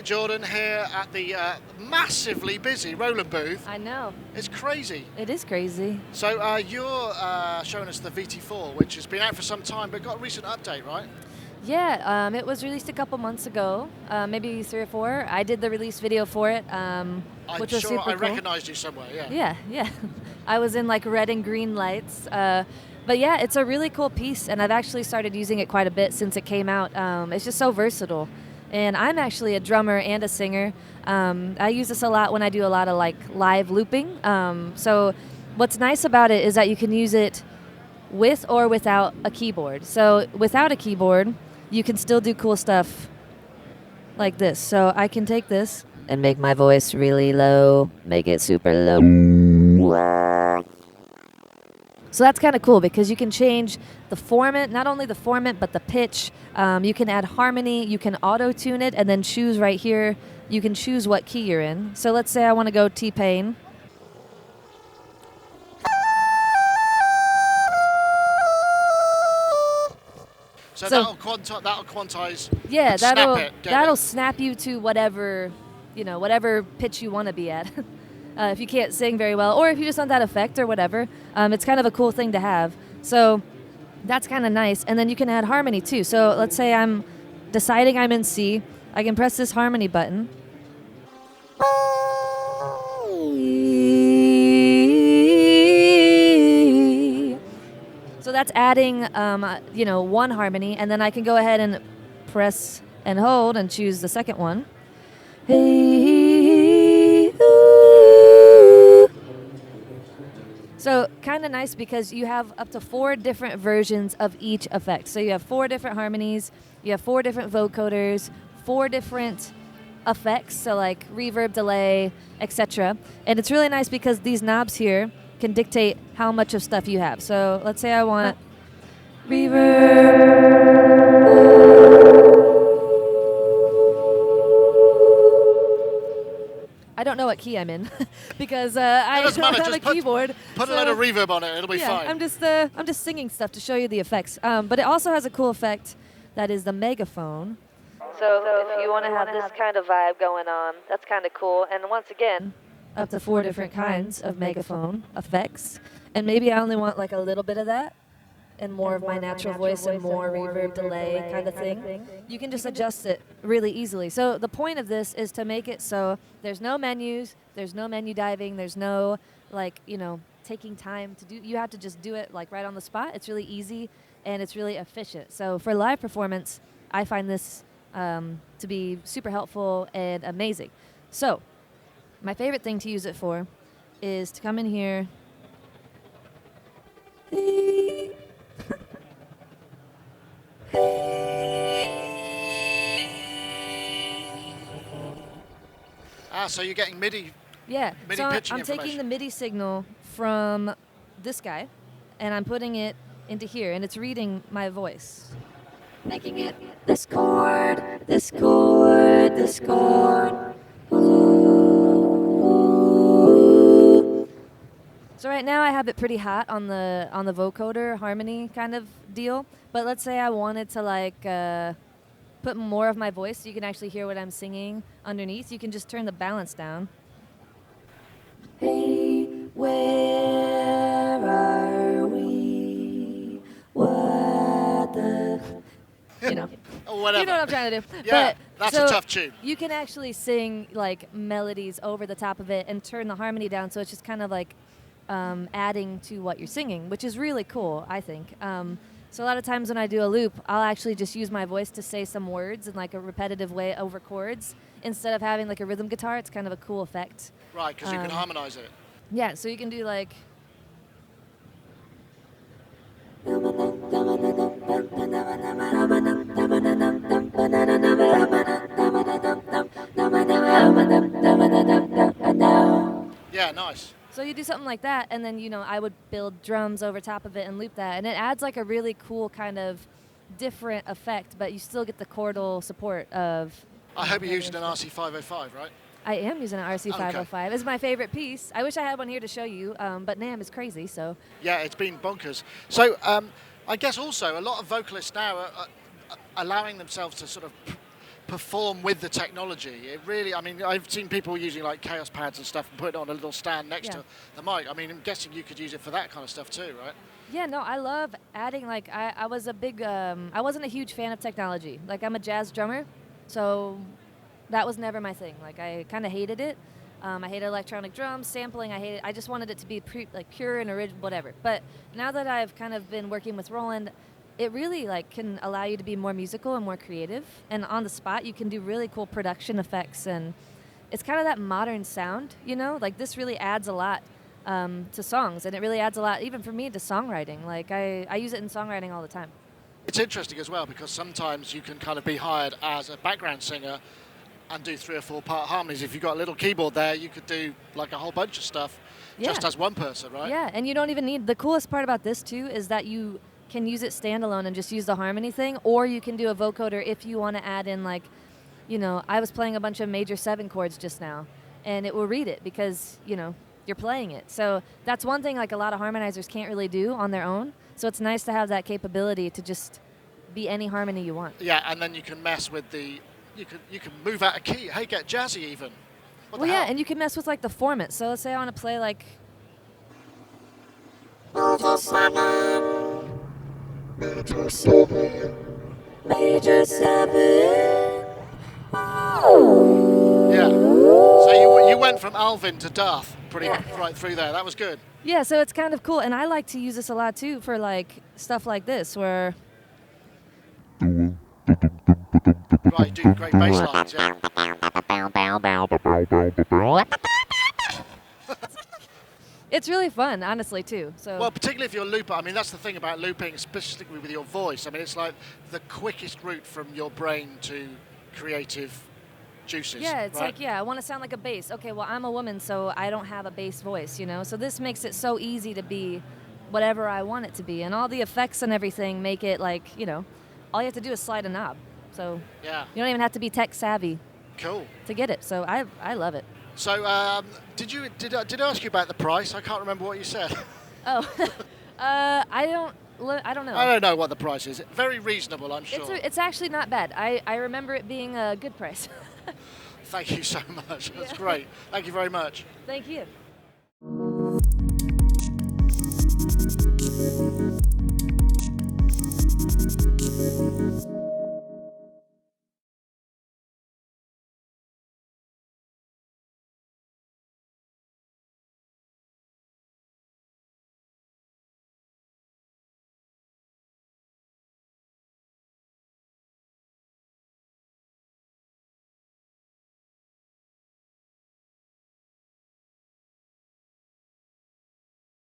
Jordan here at the massively busy Roland booth. I know. It's crazy. It is crazy. So you're showing us the VT-4, which has been out for some time, but got a recent update, right? Yeah, it was released a couple months ago, maybe 3 or 4. I did the release video for it, which was super cool. I recognized you somewhere, yeah. Yeah. I was in like red and green lights. But yeah, it's a really cool piece, and I've actually started using it quite a bit since it came out. It's just so versatile. And I'm actually a drummer and a singer. I use this a lot when I do a lot of like live looping. So what's nice about it is that you can use it with or without a keyboard. So without a keyboard, you can still do cool stuff like this. So I can take this and make my voice really low, make it super low. So that's kind of cool because you can change the format, not only the format, but the pitch. You can add harmony, you can auto-tune it, and then choose right here, you can choose what key you're in. So let's say I want to go T-Pain. So that'll quantize. Yeah, that'll snap you to whatever pitch you want to be at. If you can't sing very well, or if you just want that effect or whatever, it's kind of a cool thing to have. So that's kind of nice. And then you can add harmony too. So let's say I'm deciding I'm in C. I can press this harmony button. So that's adding, one harmony, and then I can go ahead and press and hold and choose the second one. So kind of nice because you have up to 4 different versions of each effect. So you have 4 different harmonies, you have 4 different vocoders, 4 different effects, so like reverb, delay, etc. And it's really nice because these knobs here can dictate how much of stuff you have. So let's say I want reverb. I don't know what key I'm in because I don't have a keyboard. Put a lot of reverb on it; it'll be fine. I'm just singing stuff to show you the effects. But it also has a cool effect that is the Megaphone. So if you want to have this kind of vibe going on, that's kind of cool. And once again, up to 4 different kinds of Megaphone effects. And maybe I only want like a little bit of that and more of my natural voice and more reverb delay kind of thing. You can just adjust it really easily. So the point of this is to make it so there's no menus, there's no menu diving, there's no taking time to do. You have to just do it like right on the spot. It's really easy and it's really efficient. So for live performance, I find this to be super helpful and amazing. So my favorite thing to use it for is to come in here. So you're getting MIDI. Yeah. MIDI so pitching I'm taking the MIDI signal from this guy, and I'm putting it into here, and it's reading my voice, making it this chord, this chord, this chord. Ooh. So right now I have it pretty hot on the vocoder harmony kind of deal. But let's say I wanted to like put more of my voice so you can actually hear what I'm singing underneath. You can just turn the balance down. Hey, where are we? What the... Whatever. You know what I'm trying to do. Yeah, but, that's so a tough tune. You can actually sing like melodies over the top of it and turn the harmony down, so it's just kind of like adding to what you're singing, which is really cool, I think. So a lot of times when I do a loop, I'll actually just use my voice to say some words in like a repetitive way over chords instead of having like a rhythm guitar. It's kind of a cool effect. Right, because you can harmonize it. Yeah, so you can do like... Yeah, nice. So you do something like that, and then, I would build drums over top of it and loop that, and it adds like a really cool kind of different effect, but you still get the chordal support of... I hope you're using an RC505, right? I am using an RC505. Okay. It's my favorite piece. I wish I had one here to show you, but NAMM is crazy, so... Yeah, it's been bonkers. So I guess also a lot of vocalists now are allowing themselves to sort of perform with the technology. It really, I mean, I've seen people using like Chaos pads and stuff and put it on a little stand next to the mic. I mean, I'm guessing you could use it for that kind of stuff too, right? Yeah, no, I love adding, like, I was a big, I wasn't a huge fan of technology. Like, I'm a jazz drummer, so that was never my thing. Like, I kind of hated it. I hated electronic drums, sampling, I just wanted it to be pure and original, whatever. But now that I've kind of been working with Roland, it really, like, can allow you to be more musical and more creative. And on the spot, you can do really cool production effects, and it's kind of that modern sound, you know? Like, this really adds a lot to songs, and it really adds a lot, even for me, to songwriting. Like, I use it in songwriting all the time. It's interesting as well because sometimes you can kind of be hired as a background singer and do 3 or 4 part harmonies. If you've got a little keyboard there, you could do like a whole bunch of stuff just as one person, right? Yeah, and you don't even need, the coolest part about this too is that you can use it standalone and just use the harmony thing, or you can do a vocoder if you want to add in, like, you know, I was playing a bunch of major 7 chords just now, and it will read it because, you know, you're playing it. So that's one thing like a lot of harmonizers can't really do on their own. So it's nice to have that capability to just be any harmony you want. Yeah, and then you can mess with the, you can move out of key. Hey, get jazzy even. What the hell? And you can mess with like the format. So let's say I want to play like major 7. Yeah. So you went from Alvin to Darth pretty right through there. That was good. Yeah, so it's kind of cool, and I like to use this a lot too for like stuff like this where Right, you do great bass lines, yeah. It's really fun, honestly, too. So Well, particularly if you're a looper. I mean, that's the thing about looping, specifically with your voice. I mean, it's like the quickest route from your brain to creative juices. yeah, it's right? like, I want to sound like a bass. Okay, well, I'm a woman, so I don't have a bass voice, you know? So this makes it so easy to be whatever I want it to be. And all the effects and everything make it like, you know, all you have to do is slide a knob. So you don't even have to be tech savvy Cool. to get it. So I love it. So, did I ask you about the price? I can't remember what you said. Oh, I don't know. I don't know what the price is. Very reasonable, I'm sure. It's actually not bad. I remember it being a good price. Thank you so much. That's great. Thank you very much. Thank you.